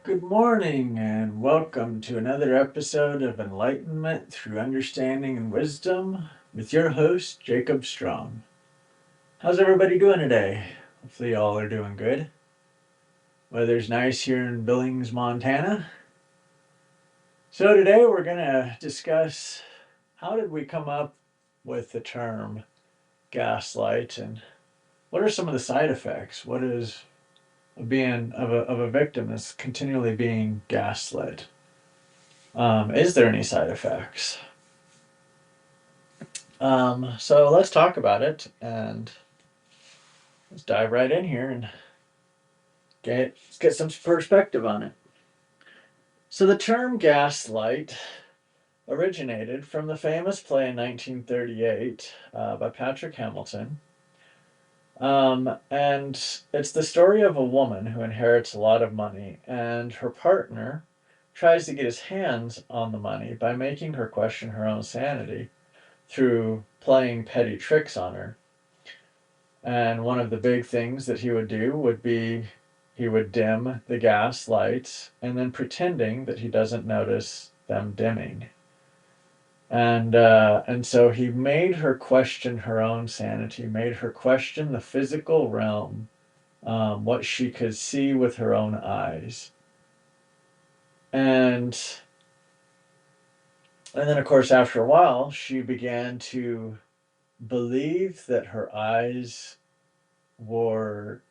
Good morning, and welcome to another episode of Enlightenment Through Understanding and Wisdom with your host, Jacob Strong. How's everybody doing today? Hopefully, y'all are doing good. Weather's nice here in Billings, Montana. So, today we're going to discuss how did we come up with the term gaslight and what are some of the side effects? What is being of a victim that's continually being gaslit? Is there any side effects? So let's talk about it and let's dive right in here and get some perspective on it. So the term gaslight originated from the famous play in 1938 by Patrick Hamilton. And it's the story of a woman who inherits a lot of money, and her partner tries to get his hands on the money by making her question her own sanity through playing petty tricks on her. And one of the big things that he would do would be he would dim the gas lights and then pretending that he doesn't notice them dimming. And so he made her question her own sanity, made her question the physical realm, what she could see with her own eyes. And and then of course after a while she began to believe that her eyes were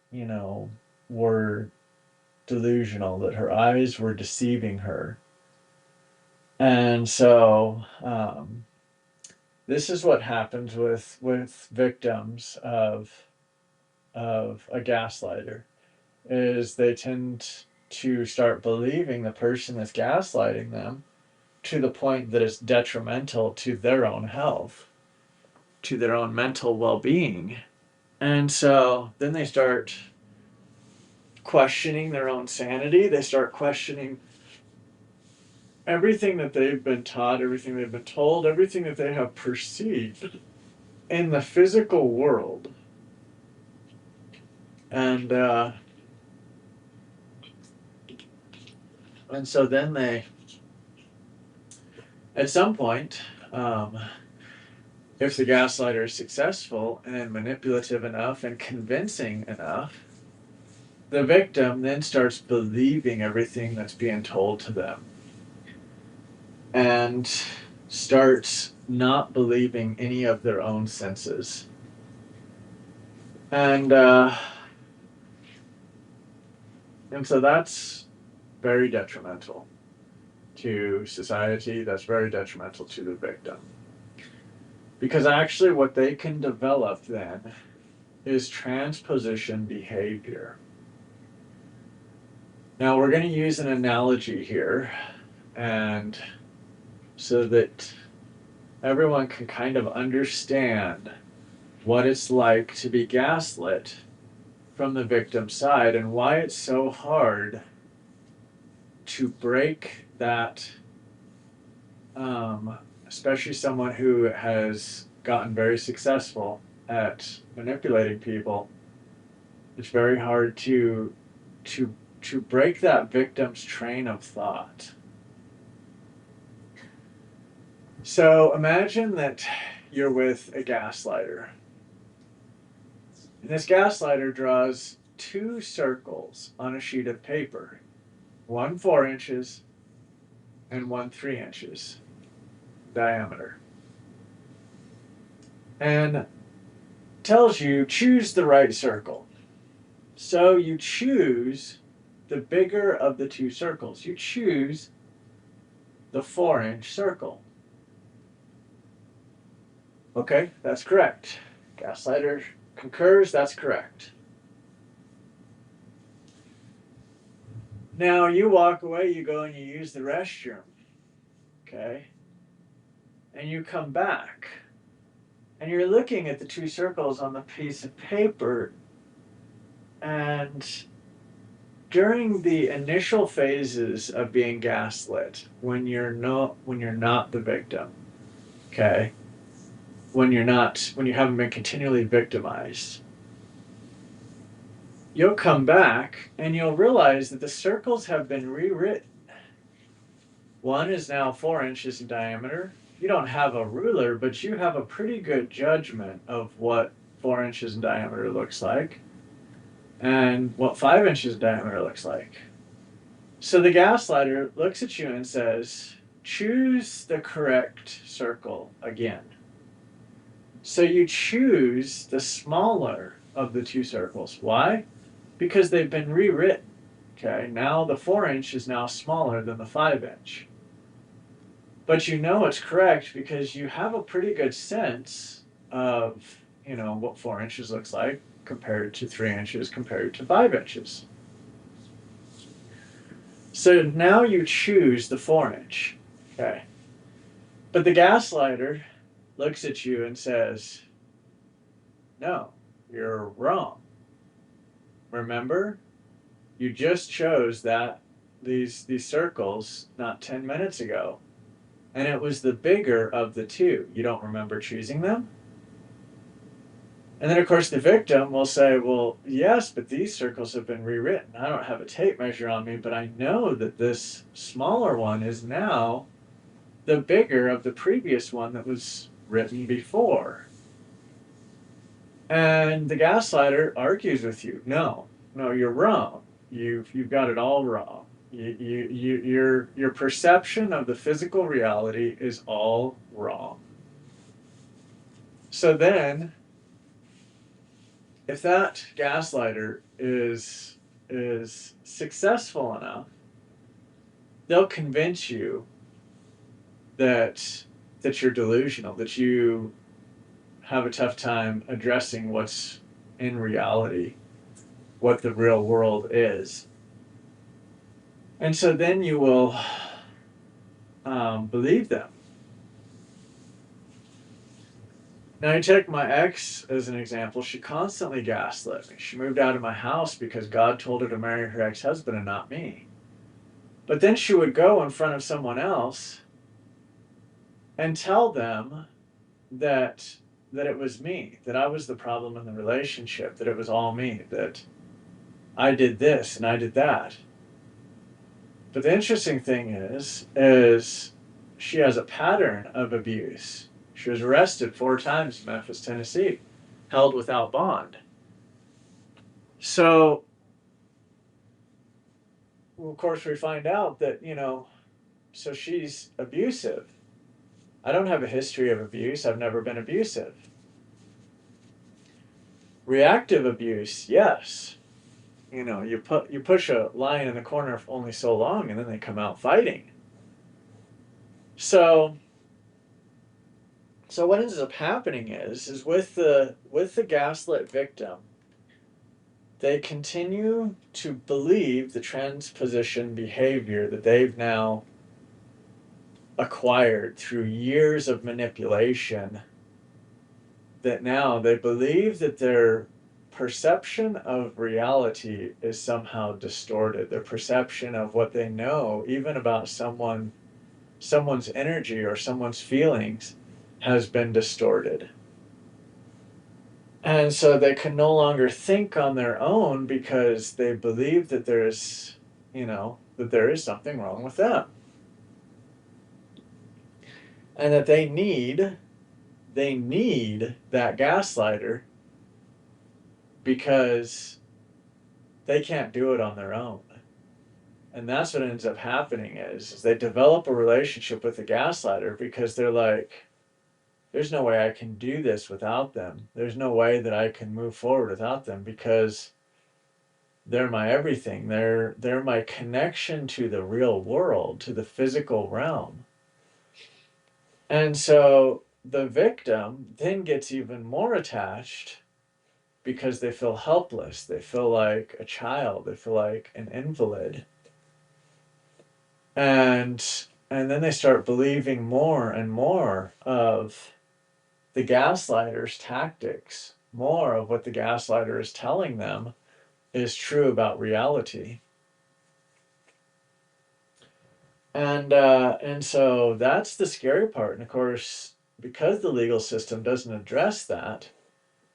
delusional, that her eyes were deceiving her. And so this is what happens with victims of a gaslighter is they tend to start believing the person that's gaslighting them to the point that it's detrimental to their own health, to their own mental well-being. And so then they start questioning their own sanity. They start questioning everything that they've been taught, everything they've been told, everything that they have perceived in the physical world. And and so then they, at some point, if the gaslighter is successful and manipulative enough and convincing enough, the victim then starts believing everything that's being told to them and starts not believing any of their own senses. And and so that's very detrimental to society. That's very detrimental to the victim. Because actually, what they can develop then is transposition behavior. Now, we're going to use an analogy here, and so that everyone can kind of understand what it's like to be gaslit from the victim's side and why it's so hard to break that, especially someone who has gotten very successful at manipulating people. It's very hard to break that victim's train of thought. So imagine that you're with a gaslighter. And this gaslighter draws two circles on a sheet of paper, one 4 inches and one 3 inches diameter, and tells you choose the right circle. So you choose the bigger of the two circles. You choose the 4-inch circle. Okay, that's correct. Gaslighter concurs, that's correct. Now you walk away, you go and you use the restroom. Okay? And you come back. And you're looking at the two circles on the piece of paper. And during the initial phases of being gaslit, when you're not the victim, okay? When you haven't been continually victimized, you'll come back and you'll realize that the circles have been rewritten. One is now 4 inches in diameter. You don't have a ruler, but you have a pretty good judgment of what 4 inches in diameter looks like and what 5 inches in diameter looks like. So the gaslighter looks at you and says, choose the correct circle again. So you choose the smaller of the two circles. Why? Because they've been rewritten. Okay, now the 4 inch is now smaller than the 5 inch. But you know it's correct because you have a pretty good sense of, what 4 inches looks like compared to 3 inches compared to 5 inches. So now you choose the 4 inch. Okay. But the gaslighter looks at you and says, no, you're wrong. Remember, you just chose these circles not 10 minutes ago. And it was the bigger of the two. You don't remember choosing them? And then, of course, the victim will say, well, yes, but these circles have been rewritten. I don't have a tape measure on me, but I know that this smaller one is now the bigger of the previous one that was written before. And the gaslighter argues with you. No, you're wrong. You've got it all wrong. Your perception of the physical reality is all wrong. So then, if that gaslighter is successful enough, they'll convince you that you're delusional, that you have a tough time addressing what's in reality, what the real world is. And so then you will believe them. Now, you take my ex as an example. She constantly gaslit me. She moved out of my house because God told her to marry her ex-husband and not me. But then she would go in front of someone else and tell them that it was me, that I was the problem in the relationship, that it was all me, that I did this and I did that. But the interesting thing is she has a pattern of abuse. She was arrested 4 times in Memphis, Tennessee, held without bond. So, of course, we find out that, so she's abusive. I don't have a history of abuse. I've never been abusive. Reactive abuse, yes. You push a lion in the corner for only so long and then they come out fighting. So what ends up happening is with the gaslit victim, they continue to believe the transposition behavior that they've now acquired through years of manipulation, that now they believe that their perception of reality is somehow distorted. Their perception of what they know, even about someone's energy or someone's feelings, has been distorted. And so they can no longer think on their own because they believe that there is something wrong with them. And that they need that gaslighter because they can't do it on their own. And that's what ends up happening is they develop a relationship with the gaslighter because they're like, there's no way I can do this without them. There's no way that I can move forward without them because they're my everything. They're my connection to the real world, to the physical realm. And so the victim then gets even more attached because they feel helpless. They feel like a child. They feel like an invalid. And then they start believing more and more of the gaslighter's tactics, more of what the gaslighter is telling them is true about reality. And so that's the scary part. And of course, because the legal system doesn't address that,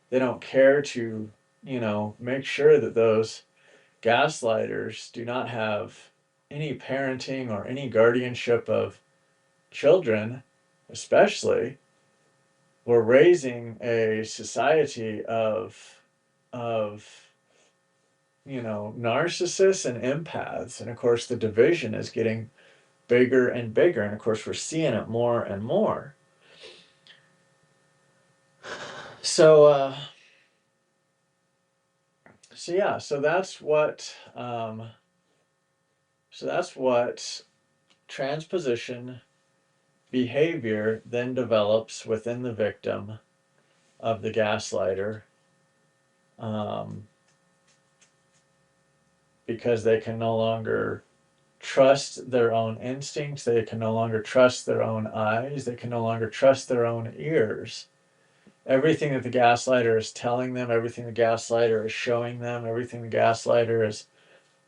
they don't care to make sure that those gaslighters do not have any parenting or any guardianship of children, especially. We're raising a society of narcissists and empaths, and of course the division is getting bigger and bigger, and of course we're seeing it more and more. So that's what transposition behavior then develops within the victim of the gaslighter, because they can no longer trust their own instincts, they can no longer trust their own eyes, they can no longer trust their own ears. Everything that the gaslighter is telling them, everything the gaslighter is showing them, everything the gaslighter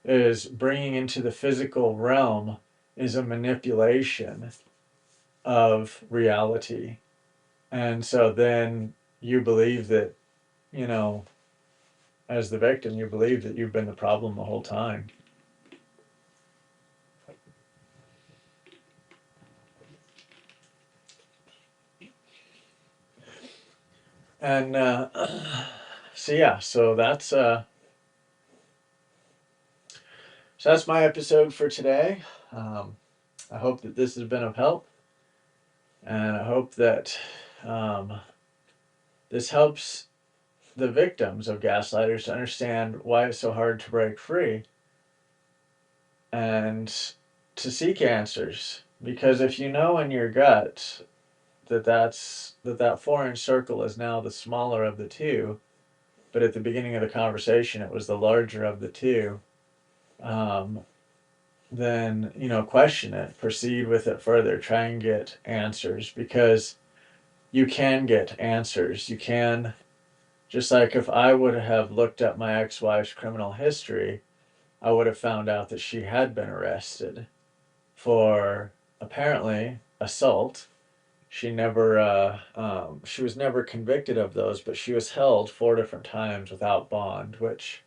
is bringing into the physical realm is a manipulation of reality. And so then you believe that, as the victim, you believe that you've been the problem the whole time. And so that's my episode for today. I hope that this has been of help, and I hope that this helps the victims of gaslighters to understand why it's so hard to break free and to seek answers. Because if you know in your gut that 4-inch circle is now the smaller of the two, but at the beginning of the conversation it was the larger of the two, then question it, proceed with it further, try and get answers, because you can get answers. You can, just like if I would have looked up my ex-wife's criminal history, I would have found out that she had been arrested for apparently assault. She was never convicted of those, but she was held 4 different times without bond, which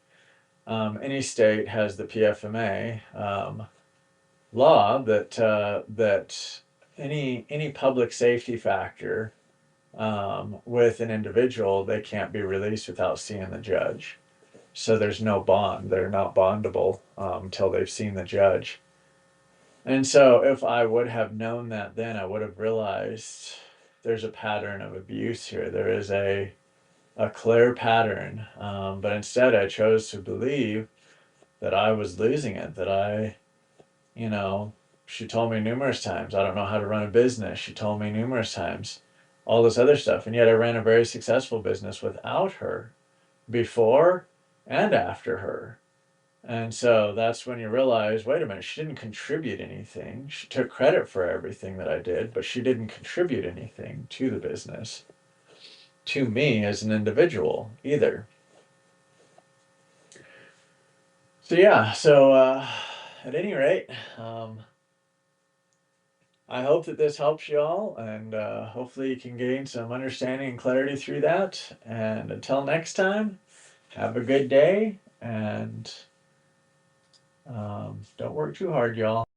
any state has the PFMA law that any public safety factor with an individual, they can't be released without seeing the judge. So there's no bond. They're not bondable until they've seen the judge. And so if I would have known that then, I would have realized there's a pattern of abuse here. There is a clear pattern. But instead I chose to believe that I was losing it, that she told me numerous times, I don't know how to run a business. She told me numerous times all this other stuff. And yet I ran a very successful business without her, before and after her. And so that's when you realize, wait a minute, she didn't contribute anything. She took credit for everything that I did, but she didn't contribute anything to the business, to me as an individual either. So at any rate, I hope that this helps you all, and hopefully you can gain some understanding and clarity through that. And until next time, have a good day, and don't work too hard, y'all.